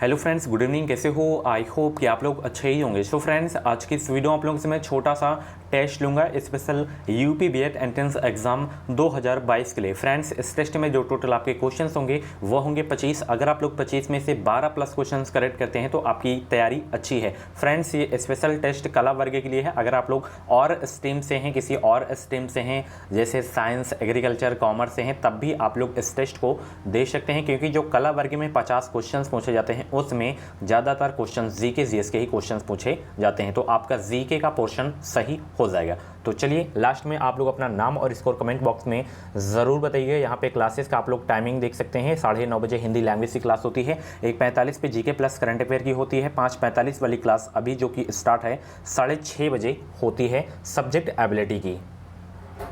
Hello friends, good evening. कैसे हो? I hope कि आप लोग अच्छे ही होंगे। सो फ्रेंड्स, आज की इस वीडियो आप लोगों से मैं छोटा सा टेस्ट लूँगा special UP BEd entrance exam 2022 के लिए। फ्रेंड्स, इस टेस्ट में जो टोटल आपके क्वेश्चंस होंगे वो होंगे 25। अगर आप लोग 25 में से 12 प्लस क्वेश्चंस करेक्ट करते हैं तो आपकी तैयारी अच्छी है। फ्रेंड्स, ये स्पेशल टेस्ट कला वर्ग के लिए है। अगर आप लोग और स्ट्रीम से हैं, किसी और स्ट्रीम से हैं, जैसे साइंस, एग्रीकल्चर, कॉमर्स से हैं, तब भी आप लोग इस टेस्ट को दे सकते हैं, क्योंकि जो कला वर्ग में 50 क्वेश्चंस पूछे जाते हैं उसमें ज़्यादातर क्वेश्चन जीके जीएस के ही क्वेश्चंस पूछे जाते हैं, तो आपका जीके का पोर्शन सही हो जाएगा। तो चलिए, लास्ट में आप लोग अपना नाम और स्कोर कमेंट बॉक्स में ज़रूर बताइए। यहाँ पे क्लासेस का आप लोग टाइमिंग देख सकते हैं। 9:30 बजे हिंदी लैंग्वेज की क्लास होती है, 1:45 पे जीके प्लस करंट अफेयर की होती है, 5:45 वाली क्लास अभी जो कि स्टार्ट है 6:30 बजे होती है सब्जेक्ट एबिलिटी की।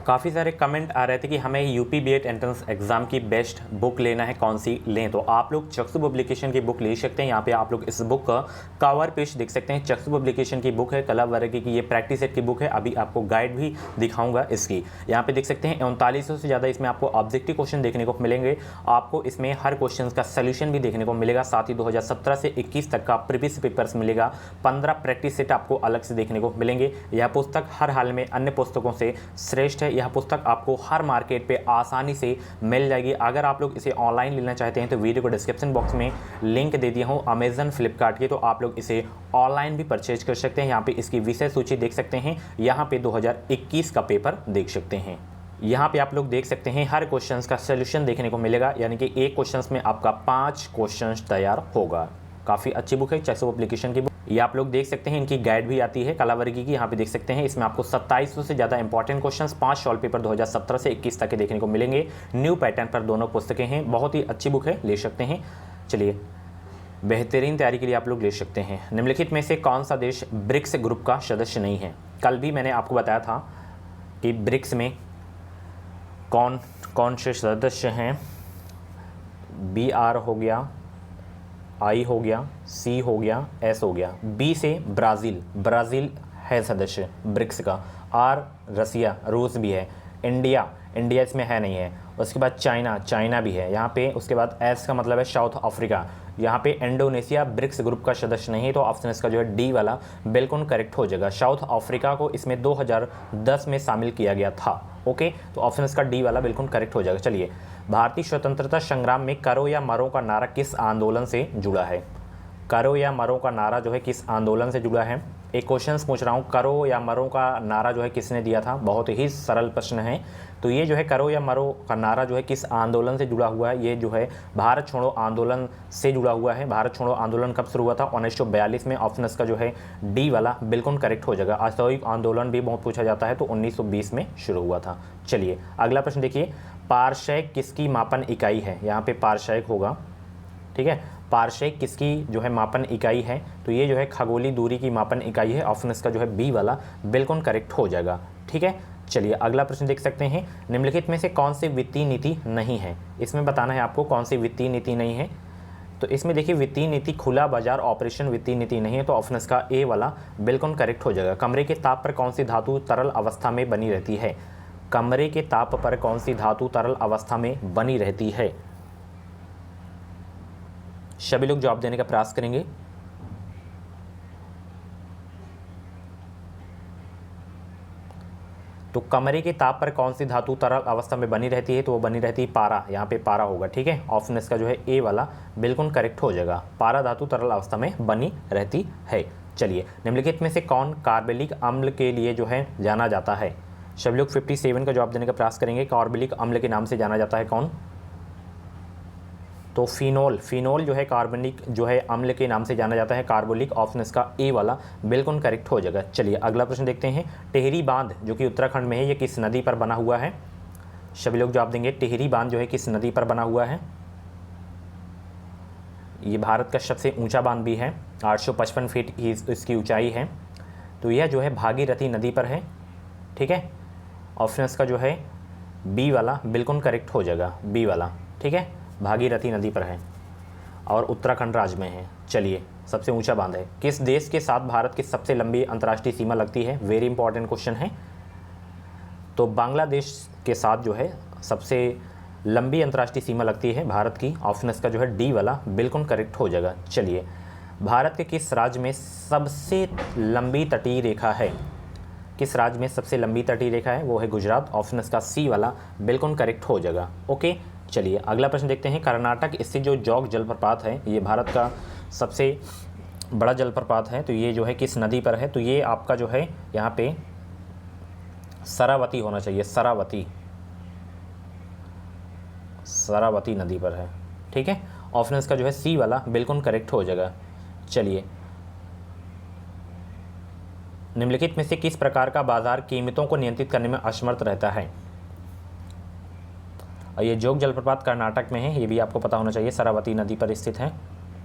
काफ़ी सारे कमेंट आ रहे थे कि हमें यूपी बीएड एंट्रेंस एग्जाम की बेस्ट बुक लेना है, कौन सी लें? तो आप लोग चक्षु पब्लिकेशन की बुक ले सकते हैं। यहाँ पे आप लोग इस बुक का कवर पेज देख सकते हैं। चक्षु पब्लिकेशन की बुक है, कला वर्ग की ये प्रैक्टिस सेट की बुक है। अभी आपको गाइड भी दिखाऊंगा इसकी। यहाँ पे देख सकते हैं 3900 से ज़्यादा इसमें आपको ऑब्जेक्टिव क्वेश्चन देखने को मिलेंगे। आपको इसमें हर क्वेश्चन का सोल्यूशन भी देखने को मिलेगा। साथ ही 2017 से 21 तक का प्रीवियस पेपर्स मिलेगा। 15 प्रैक्टिस सेट आपको अलग से देखने को मिलेंगे। यह पुस्तक हर हाल में अन्य पुस्तकों से श्रेष्ठ है। यह पुस्तक आपको हर मार्केट पे आसानी से मिल जाएगी। अगर आप लोग इसे ऑनलाइन लेना चाहते हैं तो वीडियो को डिस्क्रिप्शन बॉक्स में लिंक दे दिया हूँ अमेजन, फ्लिपकार्ट की, तो आप लोग इसे ऑनलाइन भी परचेज कर सकते हैं। यहाँ पे इसकी विषय सूची देख सकते हैं। यहाँ पे 2021 का पेपर देख सकते हैं। यहाँ पे आप लोग देख सकते हैं हर क्वेश्चंस का सोल्यूशन देखने को मिलेगा, यानी कि एक क्वेश्चंस में आपका 5 क्वेश्चंस तैयार होगा। काफ़ी अच्छी बुक है चक्षु पब्लिकेशन की बुक। ये आप लोग देख सकते हैं, इनकी गाइड भी आती है कला वर्ग की। यहाँ पे देख सकते हैं इसमें आपको 2700 से ज़्यादा इंपॉर्टेंट क्वेश्चंस, 5 सॉल्व पेपर 2017 से 21 तक के देखने को मिलेंगे। न्यू पैटर्न पर दोनों पुस्तकें हैं। बहुत ही अच्छी बुक है, ले सकते हैं। चलिए, बेहतरीन तैयारी के लिए आप लोग ले सकते हैं। निम्नलिखित में से कौन सा देश ब्रिक्स ग्रुप का सदस्य नहीं है? कल भी मैंने आपको बताया था कि ब्रिक्स में कौन कौन से सदस्य हैं। BR हो गया, I हो गया, C हो गया, S हो गया। B से ब्राज़ील है सदस्य ब्रिक्स का। R रसिया, रूस भी है। इंडिया इसमें है नहीं है। उसके बाद चाइना भी है यहाँ पे। उसके बाद S का मतलब है साउथ अफ्रीका। यहाँ पे इंडोनेशिया ब्रिक्स ग्रुप का सदस्य नहीं है, तो ऑप्शन इसका जो है डी वाला बिल्कुल करेक्ट हो जाएगा। साउथ अफ्रीका को इसमें 2010 में शामिल किया गया था। ओके, तो ऑप्शन इसका डी वाला बिल्कुल करेक्ट हो जाएगा। चलिए, भारतीय स्वतंत्रता संग्राम में करो या मरो का नारा किस आंदोलन से जुड़ा है? करो या मरो का नारा जो है किस आंदोलन से जुड़ा है? एक क्वेश्चन पूछ रहा हूँ, करो या मरो का नारा जो है किसने दिया था? बहुत ही सरल प्रश्न है। तो ये जो है करो या मरो का नारा जो है किस आंदोलन से जुड़ा हुआ है? ये जो है भारत छोड़ो आंदोलन से जुड़ा हुआ है। भारत छोड़ो आंदोलन कब शुरू हुआ था? 1942 में। ऑप्शन इसका जो है डी वाला बिल्कुल करेक्ट हो जाएगा। असहयोग आंदोलन भी बहुत पूछा जाता है, तो 1920 में शुरू हुआ था। चलिए, अगला प्रश्न देखिए, पारसेक किसकी मापन इकाई है? यहाँ पे पारसेक होगा, ठीक है। पारसेक किसकी जो है मापन इकाई है? तो ये जो है खगोलीय दूरी की मापन इकाई है। ऑप्शन इसका जो है बी वाला बिल्कुल करेक्ट हो जाएगा, ठीक है। चलिए, अगला प्रश्न देख सकते हैं, निम्नलिखित में से कौन सी वित्तीय नीति नहीं है? इसमें बताना है आपको कौन सी वित्तीय नीति नहीं है। तो इसमें देखिए, वित्तीय नीति खुला बाजार ऑपरेशन वित्तीय नीति नहीं है, तो ऑप्शन इसका ए वाला बिल्कुल करेक्ट हो जाएगा। कमरे के ताप पर कौन सी धातु तरल अवस्था में बनी रहती है? कमरे के ताप पर कौन सी धातु तरल अवस्था में बनी रहती है? सभी लोग जवाब देने का प्रयास करेंगे। तो कमरे के ताप पर कौन सी धातु तरल अवस्था में बनी रहती है? तो वो बनी रहती है पारा। यहाँ पे पारा होगा, ठीक है। ऑप्शन इसका जो है ए वाला बिल्कुल करेक्ट हो जाएगा। पारा धातु तरल अवस्था में बनी रहती है। चलिए, निम्नलिखित में से कौन कार्बोलिक अम्ल के लिए जो है जाना जाता है? सभी लोग 57 का जवाब देने का प्रयास करेंगे। कार्बोलिक अम्ल के नाम से जाना जाता है कौन? तो फिनोल जो है कार्बनिक जो है अम्ल के नाम से जाना जाता है, कार्बोलिक। ऑप्शन इसका ए वाला बिल्कुल करेक्ट हो जाएगा। चलिए, अगला प्रश्न देखते हैं, टिहरी बांध जो कि उत्तराखंड में है, ये किस नदी पर बना हुआ है? सभी लोग जवाब देंगे। टिहरी बांध जो है किस नदी पर बना हुआ है? ये भारत का सबसे ऊंचा बांध भी है, 855 फीट की इसकी ऊंचाई है। तो यह जो है भागीरथी नदी पर है, ठीक है। ऑप्शन इसका जो है बी वाला बिल्कुल करेक्ट हो जाएगा, बी वाला, ठीक है। भागीरथी नदी पर है और उत्तराखंड राज्य में है। चलिए, सबसे ऊंचा बांध है। किस देश के साथ भारत की सबसे लंबी अंतर्राष्ट्रीय सीमा लगती है? वेरी इंपॉर्टेंट क्वेश्चन है। तो बांग्लादेश के साथ जो है सबसे लंबी अंतर्राष्ट्रीय सीमा लगती है भारत की, ऑप्शन इसका जो है डी वाला बिल्कुल करेक्ट हो जाएगा। चलिए, भारत के किस राज्य में सबसे लंबी तटीय रेखा है? किस राज्य में सबसे लंबी तटीय रेखा है? वो है गुजरात, ऑप्शन इसका सी वाला बिल्कुल करेक्ट हो जाएगा। ओके, चलिए अगला प्रश्न देखते हैं। कर्नाटक स्थित जो जोग जलप्रपात है, ये भारत का सबसे बड़ा जलप्रपात है, तो ये जो है किस नदी पर है? तो ये आपका जो है यहाँ पे शरावती होना चाहिए, शरावती नदी पर है। ठीक है, ऑप्शन इसका जो है सी वाला बिल्कुल करेक्ट हो जाएगा। चलिए, निम्नलिखित में से किस प्रकार का बाजार कीमतों को नियंत्रित करने में असमर्थ रहता है? और ये जोग जलप्रपात कर्नाटक में है, ये भी आपको पता होना चाहिए, शरावती नदी पर स्थित है।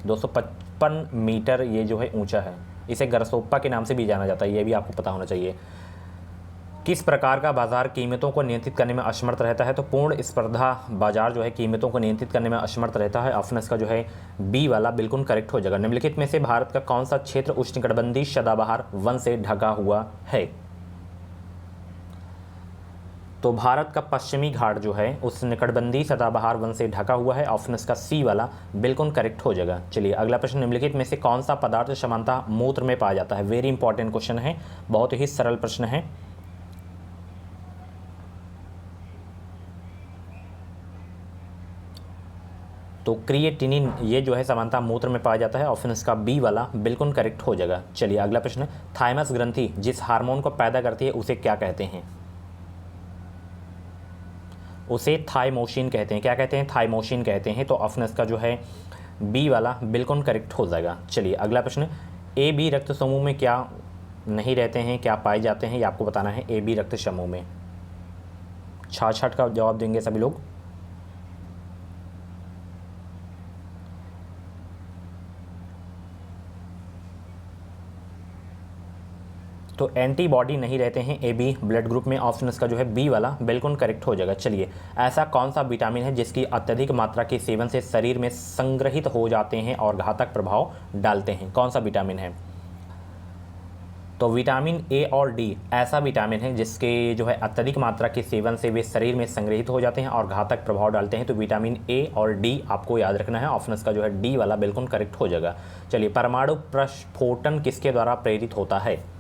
255 मीटर ये जो है ऊंचा है, इसे गरसोप्पा के नाम से भी जाना जाता है, ये भी आपको पता होना चाहिए। किस प्रकार का बाजार कीमतों को नियंत्रित करने में असमर्थ रहता है? तो पूर्ण स्पर्धा बाजार जो है कीमतों को नियंत्रित करने में असमर्थ रहता है, ऑप्शन इसका जो है बी वाला बिल्कुल करेक्ट हो जाएगा। निम्नलिखित में से भारत का कौन सा क्षेत्र उष्णकटिबंधीय सदाबहार वन से ढका हुआ है? तो भारत का पश्चिमी घाट जो है उष्णकटिबंधीय सदाबहार वन से ढका हुआ है, ऑप्शन इसका सी वाला बिल्कुल करेक्ट हो जाएगा। चलिए अगला प्रश्न, निम्नलिखित में से कौन सा पदार्थ सामान्यतः मूत्र में पाया जाता है? वेरी इंपॉर्टेंट क्वेश्चन है, बहुत ही सरल प्रश्न है। तो क्रिएटिनिन ये जो है सामान्यतः मूत्र में पाया जाता है, ऑप्शन इसका बी वाला बिल्कुल करेक्ट हो जाएगा। चलिए अगला प्रश्न, थाइमस ग्रंथि जिस हार्मोन को पैदा करती है उसे क्या कहते हैं? उसे थाइमोसिन कहते हैं। क्या कहते हैं? थाइमोसिन कहते हैं। तो ऑप्शन इसका जो है बी वाला बिल्कुल करेक्ट हो जाएगा। चलिए अगला प्रश्न, ए बी रक्त समूह में क्या नहीं रहते हैं, क्या पाए जाते हैं, ये आपको बताना है। ए बी रक्त समूह में 66 का जवाब देंगे सभी लोग। तो एंटीबॉडी नहीं रहते हैं ए बी ब्लड ग्रुप में, ऑप्शन इसका जो है बी वाला बिल्कुल करेक्ट हो जाएगा। चलिए, ऐसा कौन सा विटामिन है जिसकी अत्यधिक मात्रा के सेवन से शरीर में संग्रहित हो जाते हैं और घातक प्रभाव डालते हैं? कौन सा विटामिन है? तो विटामिन ए और डी ऐसा विटामिन है जिसके जो है अत्यधिक मात्रा के सेवन से वे शरीर में संग्रहित हो जाते हैं और घातक प्रभाव डालते हैं। तो विटामिन ए और डी आपको याद रखना है, ऑप्शन इसका जो है डी वाला बिल्कुल करेक्ट हो जाएगा। चलिए, परमाणु प्रस्फोटन किसके द्वारा प्रेरित होता है?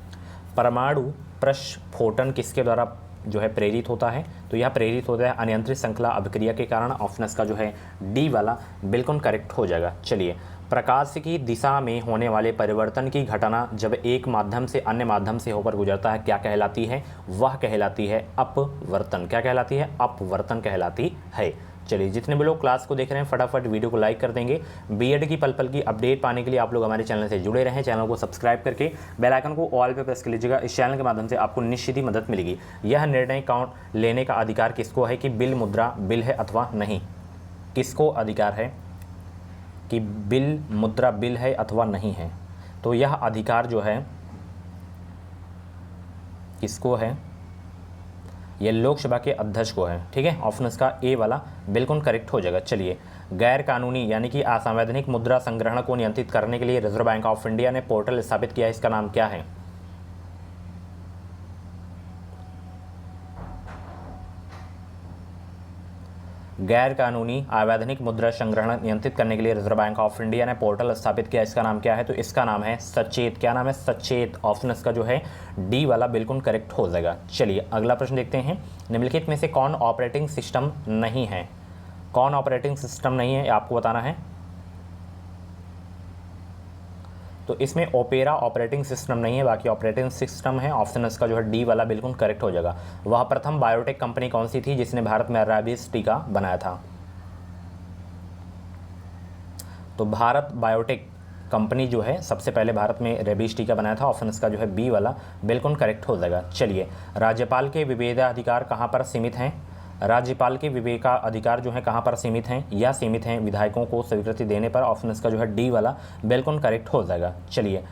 परमाणु प्रस्फोटन किसके द्वारा जो है प्रेरित होता है? तो यह प्रेरित होता है अनियंत्रित श्रृंखला अभिक्रिया के कारण, ऑप्शन इसका जो है डी वाला बिल्कुल करेक्ट हो जाएगा। चलिए, प्रकाश की दिशा में होने वाले परिवर्तन की घटना जब एक माध्यम से अन्य माध्यम से होकर गुजरता है क्या कहलाती है? वह कहलाती है अपवर्तन। क्या कहलाती है? अपवर्तन कहलाती है। चलिए, जितने भी लोग क्लास को देख रहे हैं फटाफट वीडियो को लाइक कर देंगे। बीएड की पल पल की अपडेट पाने के लिए आप लोग हमारे चैनल से जुड़े रहें, चैनल को सब्सक्राइब करके बेल आइकन को ऑल पे प्रेस कर लीजिएगा। इस चैनल के माध्यम से आपको निश्चित ही मदद मिलेगी। यह निर्णय कौन लेने का अधिकार किसको है कि बिल मुद्रा बिल है अथवा नहीं? किसको अधिकार है कि बिल मुद्रा बिल है अथवा नहीं है? तो यह अधिकार जो है किसको है? ये लोकसभा के अध्यक्ष को है। ठीक है, ऑप्शन इसका ए वाला बिल्कुल करेक्ट हो जाएगा। चलिए, गैर कानूनी यानी कि असंवैधानिक मुद्रा संग्रहण को नियंत्रित करने के लिए रिजर्व बैंक ऑफ इंडिया ने पोर्टल स्थापित किया है, इसका नाम क्या है? गैर कानूनी अवैधानिक मुद्रा संग्रहण नियंत्रित करने के लिए रिजर्व बैंक ऑफ इंडिया ने पोर्टल स्थापित किया, इसका नाम क्या है? तो इसका नाम है सचेत। क्या नाम है? सचेत। ऑप्शन इसका जो है डी वाला बिल्कुल करेक्ट हो जाएगा। चलिए अगला प्रश्न देखते हैं, निम्नलिखित में से कौन ऑपरेटिंग सिस्टम नहीं है? कौन ऑपरेटिंग सिस्टम नहीं है आपको बताना है। तो इसमें ओपेरा ऑपरेटिंग सिस्टम नहीं है, बाकी ऑपरेटिंग सिस्टम है, ऑप्शन इसका जो है डी वाला बिल्कुल करेक्ट हो जाएगा। वह प्रथम बायोटेक कंपनी कौन सी थी जिसने भारत में रेबीज टीका बनाया था? तो भारत बायोटेक कंपनी जो है सबसे पहले भारत में रेबीज टीका बनाया था, ऑप्शन इसका जो है बी वाला बिल्कुल करेक्ट हो जाएगा। चलिए, राज्यपाल के विवेकाधिकार कहाँ पर सीमित हैं? राज्यपाल के विवेकाधिकार जो है कहाँ पर सीमित हैं? या सीमित हैं विधायकों को स्वीकृति देने पर, ऑप्शन इसका जो है डी वाला बिल्कुल करेक्ट हो जाएगा। चलिए,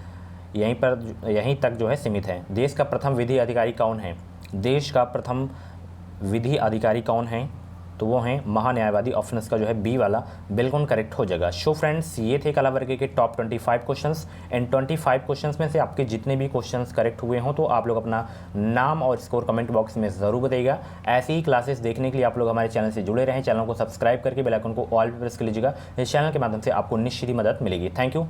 यहीं तक जो है सीमित है। देश का प्रथम विधि अधिकारी कौन है? देश का प्रथम विधि अधिकारी कौन है? तो वो हैं महान्यायवादी। ऑप्शन इसका जो है बी वाला बिल्कुल करेक्ट हो जाएगा। सो फ्रेंड्स, ये थे कला वर्ग के टॉप 25 क्वेश्चंस। इन 25 क्वेश्चंस में से आपके जितने भी क्वेश्चंस करेक्ट हुए हों तो आप लोग अपना नाम और स्कोर कमेंट बॉक्स में ज़रूर बताइएगा। ऐसी ही क्लासेस देखने के लिए आप लोग हमारे चैनल से जुड़े रहें। चैनल को सब्सक्राइब करके बेल आइकन को ऑल पे प्रेस कर लीजिएगा। इस चैनल के माध्यम से आपको निश्चित ही मदद मिलेगी। Thank you.